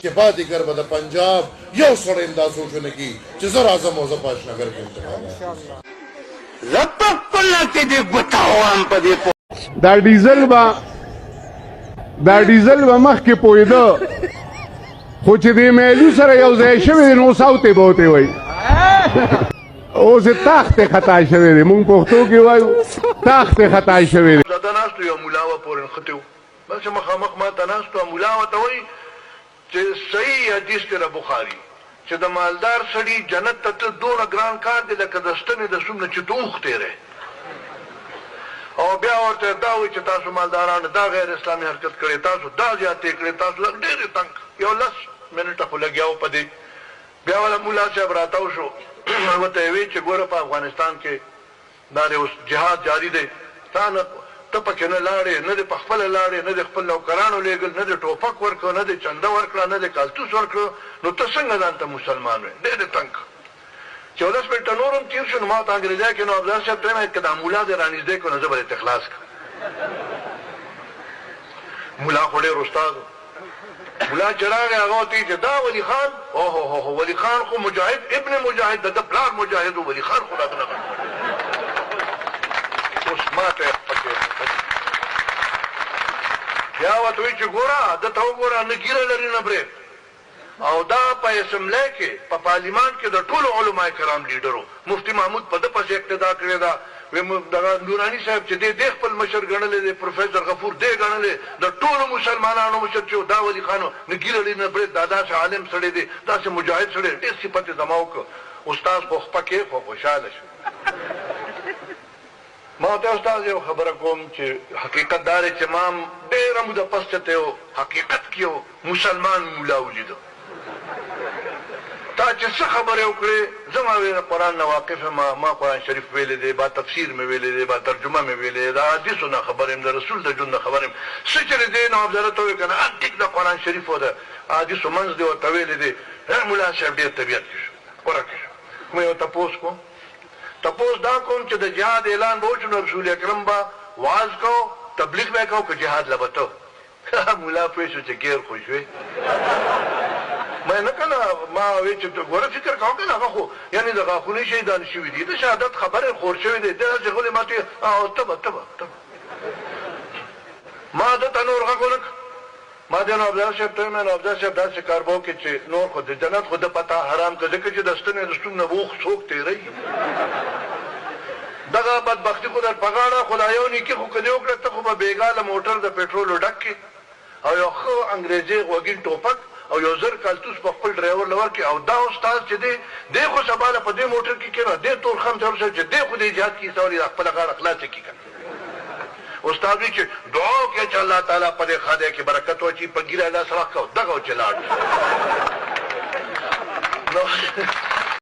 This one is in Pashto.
چې پاتې کر به د پنجاب یو سړی هم دا سوچونه کي چې زه راځم او زه په اشنغر کې انتخاب زه پخپله کې دې ګوته وهم په دې دا ډیزل به مخکې پوهېده خو چې دې میلو سره یو ځای شوی دی نو ساوتې بوتې وایي اوس یې تخت یې خطا شوی دی مونږ پښتو کې وایو تخت یې خطا شوی دی دا ناستو یو ملا وه پورې نښتې و بس مخامخ ما ته ناستو ملا ورته وایي چې صحیح حدیث کې د بخاري چې د مالدار سړي جنت ته تل دونه ګران کار دی لکه د ستنې د سوم نه چې ته اوښ تېری او بیا ورته دا وایي چې تاسو مالدارانو دا غیر اسلامي حرکت کړی تاسو دا زیاتې کړې تاسو ډېرې تنګ یو 10 منټه خو لګیا و په دې بیا والا ملا صاحب راتاو شو ورته یې وایي چې ګوره په افغانستان کې دا د اوس جهاد جاري دی تا نه ته پکې نه لاړې نه دې پخپله لاړې نه دې خپل نوکرانو لېږل نه دې ټوپک ورکړه نه دې چنده ورکړه نه دې کالتوس ورکړه نو ته څنګه ځان ته مسلمان وې ډېر تنګ چې 10 منټه نور هم تېر شو نو ما ته انګریزی کې نو افضل صاحب ته یې که دا ملا دې رانږدې کړو نو زه به دې خلاص کړم ملا خو ډېر استاد ملا چې راغی هغه ورته چې دا ولي خان اوهو ولي خان خو مجاهد ابن مجاهد د ده پلار مجاهد و ولي خان خو راته نه اوس ما ته یې پکې بیا ورته وایي چې ګوره ده ته وګوره نه ګیره لري نه برید او دا په اسمبلی کې په پارلیمان کې د ټولو علما کرام لیډرو مفتي محمود په ده پسې اقتدا کړې ده دغه نوراني صاحب چې دی خپل مشر ګڼلی دی پروفیسر غفور دی ګڼلی د ټولو مسلمانانو مشر چې دا ولي خانو نه ګیره لري نه برید دا داسې عالم سړی دی داسې مجاهد سړی ډېر صفت یې زما وکړه استاد خو خپه کې خو خوشحاله شو ما ورته استاد یو خبره کوم چې حقیقت دا دی چې ما هم ډېره موده پس چته یو حقیقت کې یو مسلمان مولا ولیده تا چې څه خبرې وکړې زه ما ویل قرآن نه واقف یم ما قرآن شریف ویلی دی با تفسیر مې ویلی دی با ترجمه مې ویلی دی د حدیثو نه خبر یم د رسول د ژوند نه خبر یم څه چې دی نو افضله ته ووایي که نه ټیک د قرآن شریف و د حدیثو منځ دی ورته ویلی دی ملا صاحب ډېر طبیعت کې شو غوره کې شو مې یو تپوس کوم تپوس دا کوم چې د جهاد اعلان به وشو نو رسول اکرم به وعظ کو تبلیغ به یې کو که جهاد له به ته ملا پوه شو چې ګیر خوش وی ما نه کنه ما وی چې ګوره فکر کوم کنه هغه خو یعنی د غاښونو شهیدان شوي دي د شهادت خبره خور شوی دی داسې غولې ماته او تبه ما دته نور غږ ونه ما د نو افضل صاحب ته مې نو افضل صاحب داسې کار به وکړي چې نور خو د جنت خو د پته حرام که ځکه چې د ستنې د ستون نه به څوک تېروي دغه بدبختي خو در په غاړه خو دا یو نیکي خو که دې وکړه ته خو به بېګاله موټر د پېټرولو ډک کړي او یو ښه انګریزي غوږین ټوپک او یو زر کالتوس په خپل ډرایور له ورکړي او دا استاد چې دی خو سبا له په دې موټر کې کېنه دې تور خم ته ورسوي چې دی خو دې جهاد کې ایستولی د خپله غاړه خلاصه کړي که استاد وایي چې دعا وکړئ چې الله تعالی په دې خدای کې برکت واچوي په ګیره لاس راکړه دغه و چې لاړ